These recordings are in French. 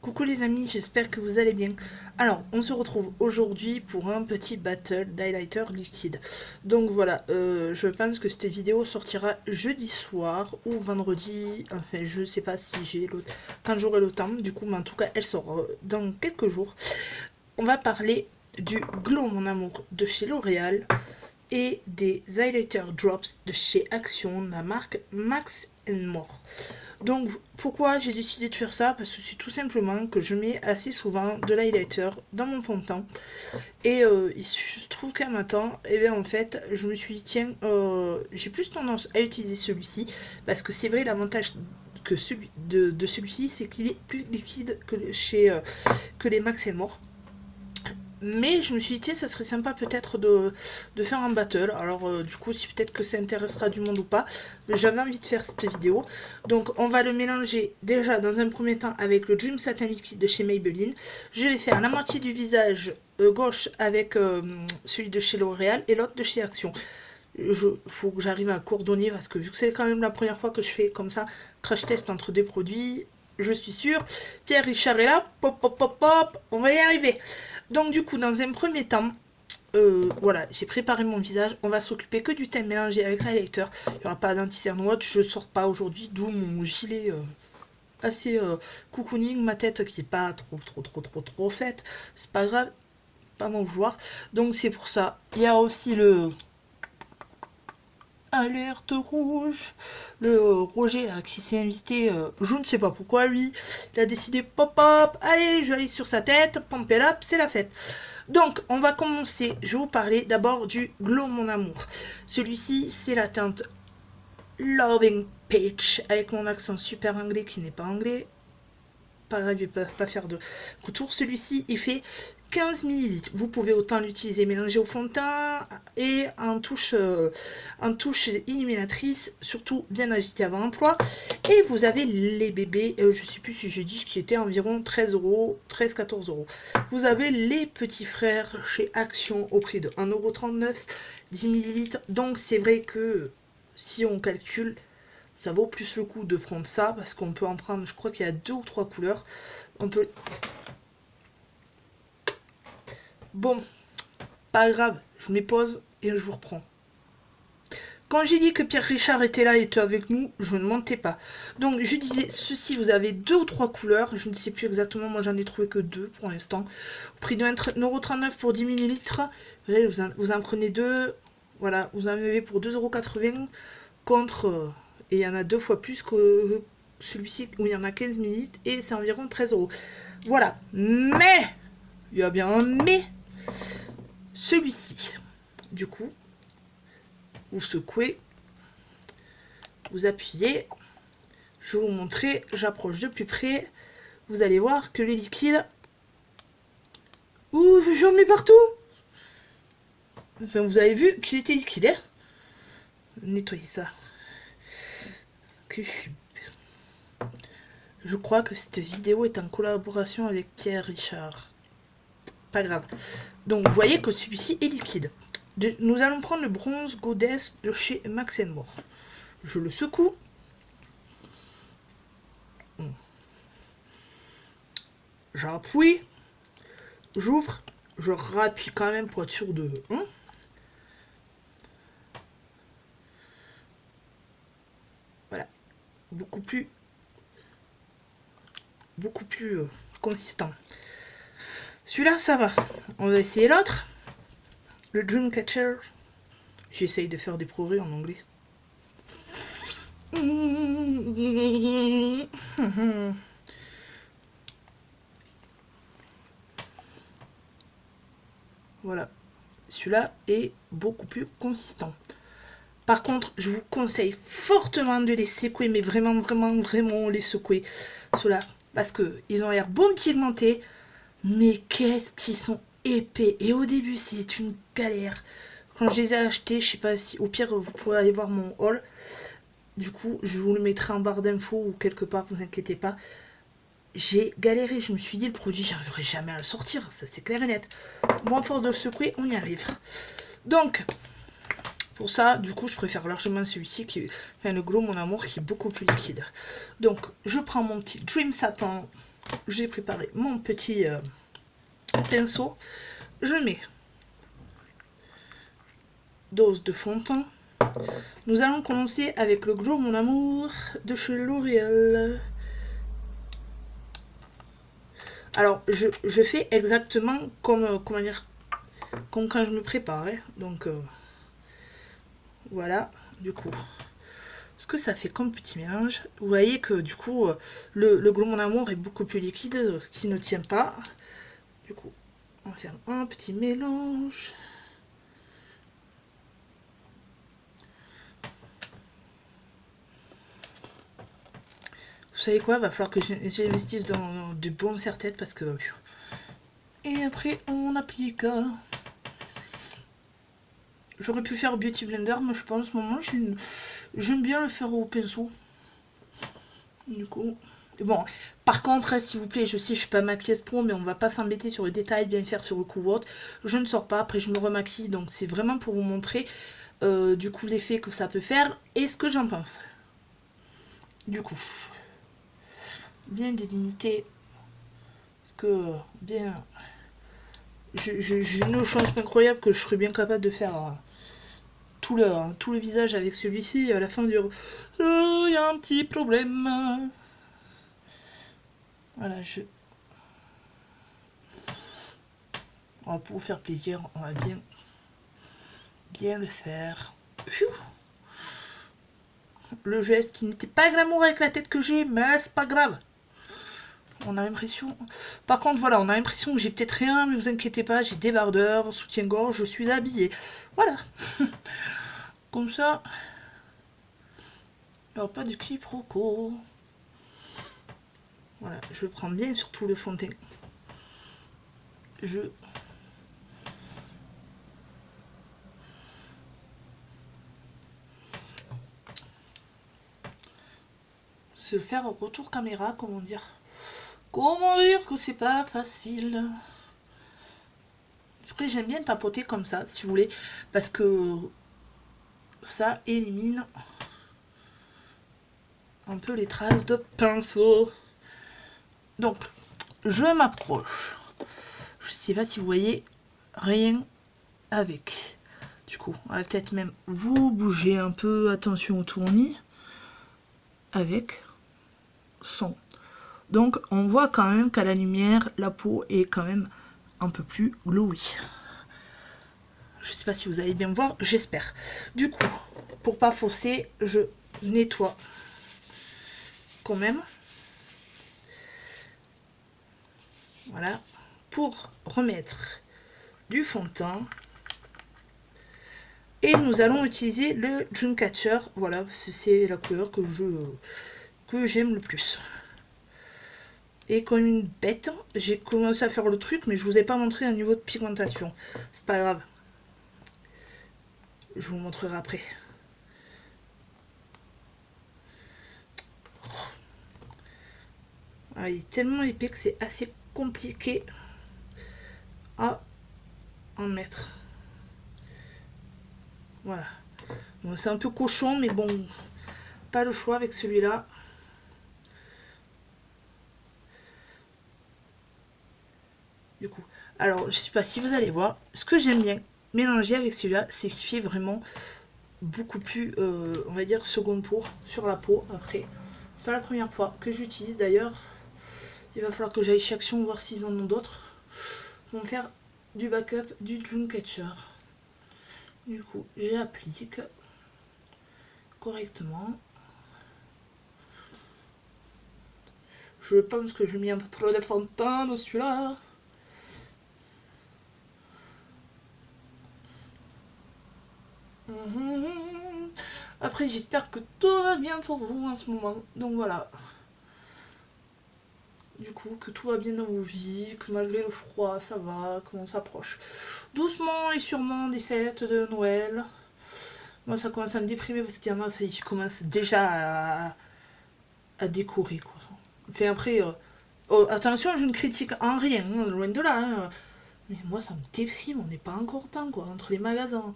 Coucou les amis, j'espère que vous allez bien. Alors, on se retrouve aujourd'hui pour un petit battle d'highlighter liquide. Donc voilà, je pense que cette vidéo sortira jeudi soir ou vendredi. Enfin, je sais pas si j'ai le... quand j'aurai le temps. Du coup, mais en tout cas, elle sort dans quelques jours. On va parler du Glow Mon Amour de chez L'Oréal et des highlighter drops de chez Action, la marque Max More. Donc pourquoi j'ai décidé de faire ça? Parce que c'est tout simplement que je mets assez souvent de l'highlighter dans mon fond de teint. Et il se trouve qu'un matin, et bien en fait, je me suis dit, tiens, j'ai plus tendance à utiliser celui-ci. Parce que c'est vrai, l'avantage que de celui-ci, c'est qu'il est plus liquide que que les Max More. Mais je me suis dit, tiens, ça serait sympa peut-être de faire un battle. Alors, du coup, si peut-être que ça intéressera du monde ou pas, j'avais envie de faire cette vidéo. Donc, on va le mélanger déjà dans un premier temps avec le Dream Satin Liquide de chez Maybelline. Je vais faire la moitié du visage gauche avec celui de chez L'Oréal et l'autre de chez Action. Faut que j'arrive à coordonner parce que vu que c'est quand même la première fois que je fais comme ça, crash test entre des produits, je suis sûre. Pierre Richard est là, pop pop pop pop, on va y arriver. Donc du coup, dans un premier temps, voilà, j'ai préparé mon visage. On va s'occuper que du teint mélangé avec l'highlighter. Il n'y aura pas d'anti-cerne ou autre. Je ne sors pas aujourd'hui, d'où mon gilet assez cocooning. Ma tête qui n'est pas trop faite. C'est pas grave, pas m'en vouloir. Donc c'est pour ça. Il y a aussi le alerte rouge. Le Roger là qui s'est invité, je ne sais pas pourquoi lui, il a décidé pop pop, allez je vais aller sur sa tête, pump it up, c'est la fête. Donc on va commencer, je vais vous parler d'abord du Glow Mon Amour. Celui-ci c'est la teinte Loving Peach avec mon accent super anglais qui n'est pas anglais. Pas grave, ils ne peuvent pas faire de retour. Celui-ci il fait 15 ml. Vous pouvez autant l'utiliser mélangé au fond de teint et en touche illuminatrice, surtout bien agité avant emploi. Et vous avez les bébés, je sais plus si j'ai dit, qui étaient environ 13 euros, 13-14 euros. Vous avez les petits frères chez Action au prix de 1,39 €, 10 ml. Donc c'est vrai que si on calcule, ça vaut plus le coup de prendre ça parce qu'on peut en prendre, je crois qu'il y a 2 ou 3 couleurs. On peut... Bon, pas grave, je me pose et je vous reprends. Quand j'ai dit que Pierre Richard était là et était avec nous, je ne mentais pas. Donc je disais, ceci, vous avez 2 ou 3 couleurs, je ne sais plus exactement, moi j'en ai trouvé que 2 pour l'instant. Au prix de 1,39 € pour 10 ml, vous en prenez 2, voilà, vous en avez pour 2,80 € contre... et il y en a 2 fois plus que celui-ci où il y en a 15 ml et c'est environ 13 €. Voilà, mais, il y a bien un mais, celui-ci, du coup, vous secouez, vous appuyez, je vais vous montrer, j'approche de plus près, vous allez voir que le liquide, ouh, j'en mets partout. Enfin, vous avez vu qu'il était liquide, hein. Nettoyez ça. Que je crois que cette vidéo est en collaboration avec Pierre Richard. Pas grave. Donc, vous voyez que celui-ci est liquide. Nous allons prendre le bronze Goddess de chez Max More. Je le secoue. J'appuie. J'ouvre. Je rappuie quand même pour être sûr de... Voilà. Beaucoup plus consistant. Celui-là, ça va. On va essayer l'autre. Le Dreamcatcher. J'essaye de faire des progrès en anglais. Voilà. Celui-là est beaucoup plus consistant. Par contre, je vous conseille fortement de les secouer, mais vraiment les secouer. Ceux-là, parce qu'ils ont l'air bon pigmentés, mais qu'est-ce qu'ils sont épais. Et au début, c'est une galère. Quand je les ai achetés, je sais pas si... Au pire, vous pourrez aller voir mon haul. Du coup, je vous le mettrai en barre d'infos ou quelque part, vous inquiétez pas. J'ai galéré, je me suis dit, le produit, j'arriverai jamais à le sortir. Ça, c'est clair et net. Bon, à force de le secouer, on y arrive. Donc... Pour ça, du coup, je préfère largement celui-ci, qui est le Glow Mon Amour, qui est beaucoup plus liquide. Donc, je prends mon petit Dream Satin j'ai préparé mon petit pinceau. Je mets dose de fond de teint. Nous allons commencer avec le Glow Mon Amour de chez L'Oréal. Alors, je fais exactement comme, comment dire, comme quand je me prépare. Hein. Donc, voilà, du coup. Ce que ça fait comme petit mélange. Vous voyez que, du coup, le Glow Mon Amour est beaucoup plus liquide, ce qui ne tient pas. Du coup, on va faire un petit mélange. Vous savez quoi, va falloir que j'investisse dans de bons serre-têtes parce que... Et après, on applique. J'aurais pu faire Beauty Blender, mais je pense en ce moment, j'aime bien le faire au pinceau. Du coup... Bon, par contre, s'il vous plaît, je sais, je suis pas maquilleuse pro, mais on va pas s'embêter sur les détails, bien faire sur le coup ou autre. Je ne sors pas, après je me remaquille, donc c'est vraiment pour vous montrer du coup l'effet que ça peut faire et ce que j'en pense. Du coup, bien délimité, parce que bien... J'ai une chance incroyable que je serais bien capable de faire tout le visage avec celui-ci. À la fin du... Il y a un petit problème. Voilà, on va pour vous faire plaisir, on va bien le faire. Le geste qui n'était pas glamour avec la tête que j'ai, mais c'est pas grave. On a l'impression... Par contre, voilà, on a l'impression que j'ai peut-être rien, mais vous inquiétez pas, j'ai débardeur, soutien-gorge, je suis habillée. Voilà. Comme ça, il n'y aura pas de quiproquo. Voilà, je prends bien surtout le fond de teint. Se faire un retour caméra, comment dire que c'est pas facile. Après, j'aime bien tapoter comme ça, si vous voulez, parce que ça élimine un peu les traces de pinceau. Donc, je m'approche. Je sais pas si vous voyez, rien avec. Du coup, on va peut-être même vous bouger un peu, attention au tournis, avec son. Donc, on voit quand même qu'à la lumière, la peau est quand même un peu plus glowy. Je sais pas si vous allez bien me voir, j'espère. Du coup, pour pas fausser, je nettoie quand même. Voilà. Pour remettre du fond de teint. Et nous allons utiliser le Dreamcatcher. Voilà, c'est la couleur que j'aime le plus. Et comme une bête, j'ai commencé à faire le truc, mais je vous ai pas montré un niveau de pigmentation. C'est pas grave. Je vous montrerai après. Ah, il est tellement épais que c'est assez compliqué à en mettre. Voilà. Bon, c'est un peu cochon, mais bon, pas le choix avec celui-là. Du coup, alors je sais pas si vous allez voir, ce que j'aime bien mélanger avec celui-là, c'est qu'il fait vraiment beaucoup plus, on va dire, seconde peau sur la peau. Après, c'est pas la première fois que j'utilise d'ailleurs. Il va falloir que j'aille chez Action voir s'ils en ont d'autres. Pour me faire du backup du Dreamcatcher. Du coup, j'applique correctement. Je pense que je mets un peu trop de fond de teint dans celui-là. Après, j'espère que tout va bien pour vous en ce moment. Donc voilà. Du coup, que tout va bien dans vos vies, que malgré le froid, ça va, qu'on s'approche doucement et sûrement des fêtes de Noël. Moi, ça commence à me déprimer parce qu'il y en a qui commencent déjà à décorer, quoi. Enfin, après, oh, attention, je ne critique en rien, hein, loin de là. Hein. Mais moi, ça me déprime, on n'est pas encore temps, quoi, entre les magasins.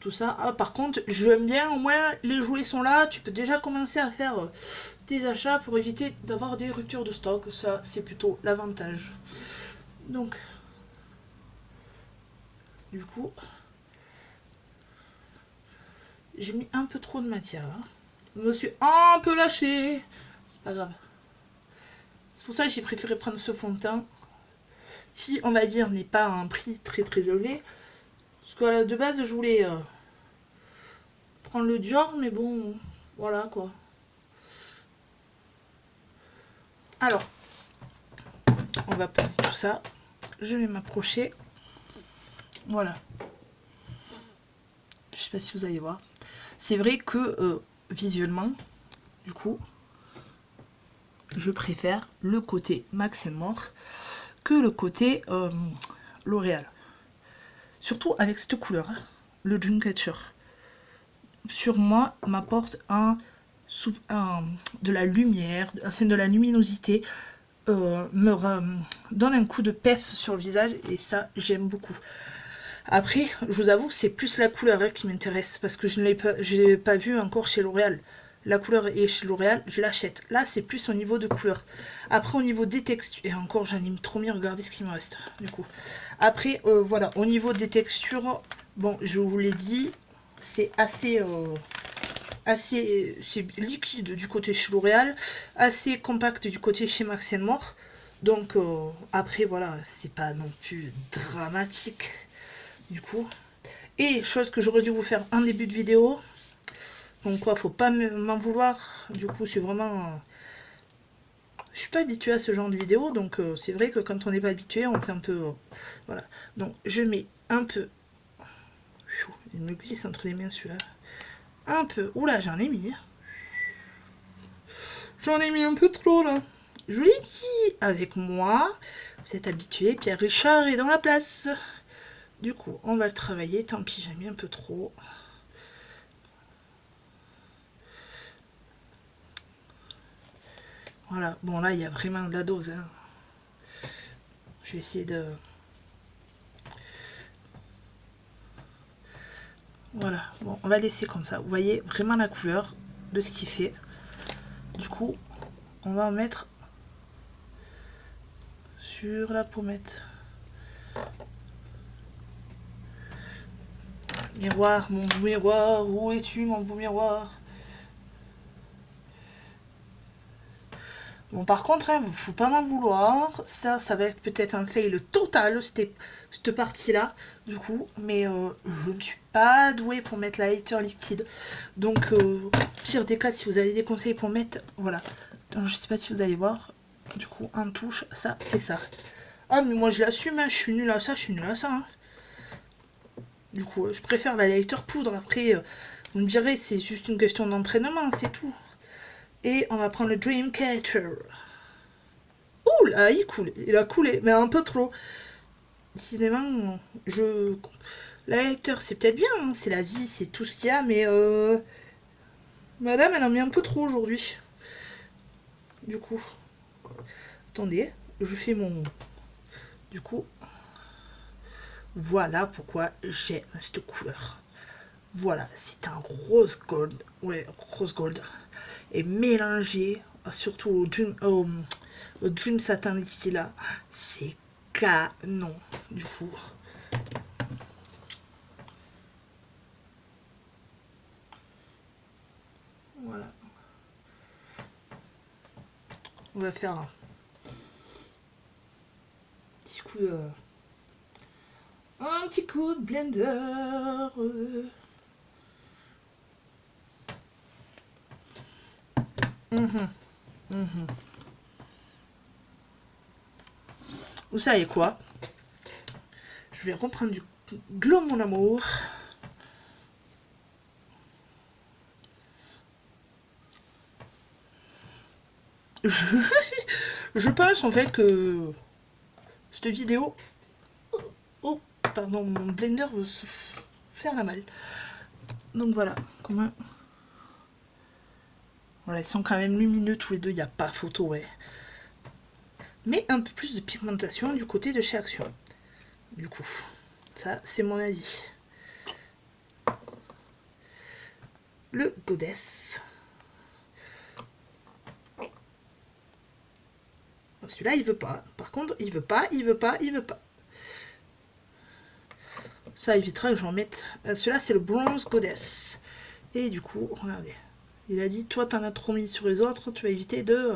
tout ça. Ah, par contre, j'aime bien, au moins les jouets sont là, tu peux déjà commencer à faire tes achats pour éviter d'avoir des ruptures de stock, ça c'est plutôt l'avantage. Donc, du coup, j'ai mis un peu trop de matière là. Je me suis un peu lâché, c'est pas grave. C'est pour ça que j'ai préféré prendre ce fond de teint, qui on va dire n'est pas à un prix très très élevé. Parce que de base je voulais prendre le Dior, mais bon, voilà quoi. Alors, on va poser tout ça. Je vais m'approcher. Voilà. Je sais pas si vous allez voir. C'est vrai que visuellement, du coup, je préfère le côté Max More que le côté L'Oréal. Surtout avec cette couleur, hein, le Dreamcatcher. Sur moi, m'apporte de la lumière, enfin de la luminosité, donne un coup de peps sur le visage et ça, j'aime beaucoup. Après, je vous avoue que c'est plus la couleur qui m'intéresse parce que je ne l'ai pas vu encore chez L'Oréal. La couleur est chez L'Oréal, je l'achète. Là, c'est plus au niveau de couleur. Après, au niveau des textures... Et encore, j'anime trop bien, regardez ce qui me reste, du coup. Après, voilà, au niveau des textures, bon, je vous l'ai dit, c'est assez c'est liquide du côté chez L'Oréal, assez compact du côté chez Max More. Donc, après, voilà, c'est pas non plus dramatique, du coup. Et chose que j'aurais dû vous faire en début de vidéo, donc quoi, faut pas m'en vouloir, du coup c'est vraiment... je suis pas habituée à ce genre de vidéo, donc c'est vrai que quand on n'est pas habitué, on fait un peu... voilà, donc je mets un peu... il me glisse entre les mains celui-là. Un peu... oula, j'en ai mis. J'en ai mis un peu trop là. Je vous l'ai dit, avec moi, vous êtes habitués, Pierre Richard est dans la place. Du coup, on va le travailler, tant pis, j'ai mis un peu trop. Voilà, bon là il y a vraiment de la dose. Hein. Je vais essayer de... voilà, bon on va laisser comme ça. Vous voyez vraiment la couleur de ce qu'il fait. Du coup, on va en mettre sur la pommette. Miroir, mon beau miroir, où es-tu mon beau miroir? Bon, par contre, hein, faut pas m'en vouloir. Ça va être peut-être un fail total, cette partie-là, du coup. Mais je ne suis pas douée pour mettre la highlighter liquide. Donc, pire des cas, si vous avez des conseils pour mettre... voilà. Donc, je sais pas si vous allez voir. Du coup, en touche, ça fait ça. Ah, mais moi, je l'assume, hein, je suis nulle à ça, je suis nulle à ça. Hein. Du coup, je préfère la highlighter poudre. Après, vous me direz, c'est juste une question d'entraînement, c'est tout. Et on va prendre le Dreamcatcher. Ouh là, il coule. Il a coulé, mais un peu trop. Décidément, la lecteur, c'est peut-être bien, hein, c'est la vie, c'est tout ce qu'il y a, mais madame, elle en met un peu trop aujourd'hui. Du coup, attendez, je fais mon... du coup, voilà pourquoi j'aime cette couleur. Voilà, c'est un rose gold, ouais, rose gold, et mélangé, surtout au Dream Satin liquide là, c'est canon, du coup. Voilà. On va faire un petit coup de blender. Vous savez quoi? Je vais reprendre du Glow Mon Amour. Je pense en fait que cette vidéo... oh, pardon, mon blender veut se faire la malle. Donc voilà, comment... voilà, ils sont quand même lumineux tous les deux, il n'y a pas photo, ouais. Mais un peu plus de pigmentation du côté de chez Action. Du coup, ça c'est mon avis. le Goddess. Celui-là, il veut pas. Par contre, il veut pas. Ça évitera que j'en mette. Celui-là, c'est le Bronze Goddess. Et du coup, regardez. Il a dit, toi, t'en as trop mis sur les autres, tu vas éviter de...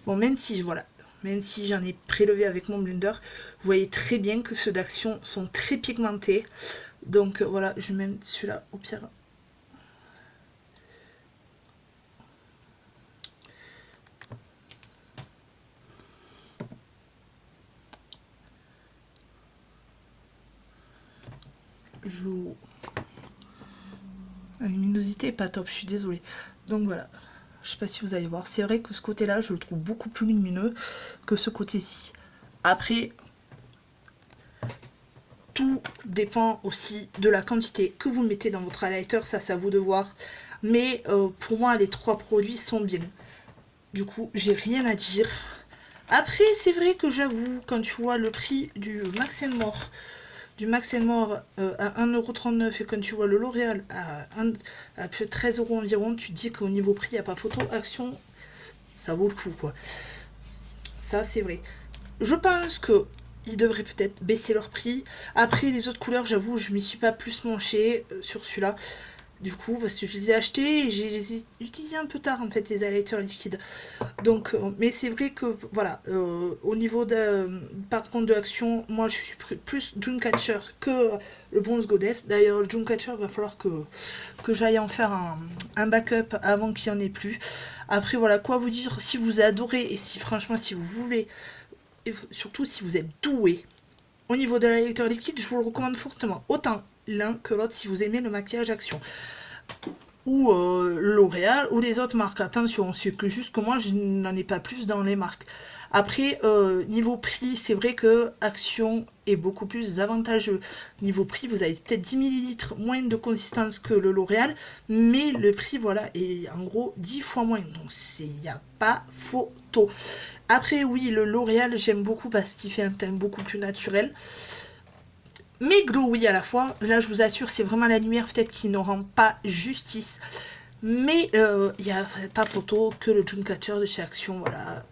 Bon, même si, voilà. Même si j'en ai prélevé avec mon blender, vous voyez très bien que ceux d'action sont très pigmentés. Donc, voilà, je vais même celui-là, au pire... La luminosité est pas top, je suis désolée. Donc voilà, je sais pas si vous allez voir. C'est vrai que ce côté-là, je le trouve beaucoup plus lumineux que ce côté-ci. Après, tout dépend aussi de la quantité que vous mettez dans votre highlighter. Ça, c'est à vous de voir. Mais pour moi, les trois produits sont bien. Du coup, j'ai rien à dire. Après, c'est vrai que j'avoue, quand tu vois le prix du Max & More, à 1,39 € et quand tu vois le L'Oréal à 13 € environ, tu te dis qu'au niveau prix, il n'y a pas photo, action, ça vaut le coup, quoi. Ça, c'est vrai. Je pense que ils devraient peut-être baisser leur prix. Après, les autres couleurs, j'avoue, je m'y suis pas plus penchée sur celui-là. Du coup, parce que je les ai achetés et je les ai utilisés un peu tard, en fait, les highlighters liquides. Donc, mais c'est vrai que, voilà, au niveau par contre de l'action, moi, je suis plus Dreamcatcher que le Bronze Goddess. D'ailleurs, le Dreamcatcher, il va falloir que j'aille en faire un backup avant qu'il n'y en ait plus. Après, voilà, quoi vous dire, si vous adorez et si, franchement, si vous voulez, et surtout si vous êtes doué, au niveau de l'highlighter liquide, je vous le recommande fortement. Autant l'un que l'autre si vous aimez le maquillage action. Ou L'Oréal ou les autres marques. Attention, c'est que juste que moi je n'en ai pas plus dans les marques. Après, niveau prix, c'est vrai que Action est beaucoup plus avantageux. Niveau prix, vous avez peut-être 10 ml moins de consistance que le L'Oréal, mais le prix, voilà, est en gros 10 fois moins. Donc, il n'y a pas photo. Après, oui, le L'Oréal, j'aime beaucoup parce qu'il fait un teint beaucoup plus naturel. Mais glowy à la fois. Là, je vous assure, c'est vraiment la lumière peut-être qui ne rend pas justice. Mais il n'y a pas photo que le Dreamcatcher de chez Action. Voilà,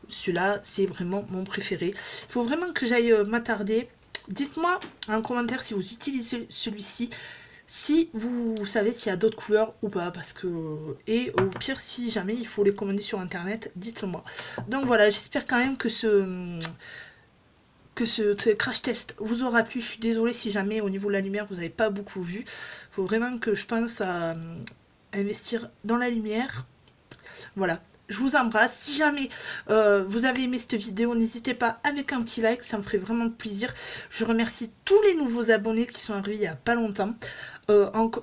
celui-là, c'est vraiment mon préféré. Il faut vraiment que j'aille m'attarder. Dites-moi en commentaire si vous utilisez celui-ci. Si vous savez s'il y a d'autres couleurs ou pas, parce que... Et au pire, si jamais il faut les commander sur internet, dites-le moi. Donc voilà, j'espère quand même que ce crash test vous aura plu. Je suis désolée si jamais au niveau de la lumière vous n'avez pas beaucoup vu. Il faut vraiment que je pense à investir dans la lumière. Voilà, je vous embrasse. Si jamais vous avez aimé cette vidéo, n'hésitez pas avec un petit like, ça me ferait vraiment plaisir. Je remercie tous les nouveaux abonnés qui sont arrivés il n'y a pas longtemps.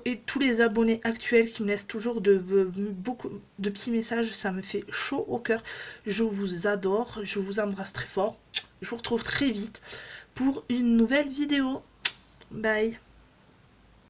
Et tous les abonnés actuels qui me laissent toujours beaucoup de petits messages, ça me fait chaud au cœur. Je vous adore, je vous embrasse très fort. Je vous retrouve très vite pour une nouvelle vidéo. Bye.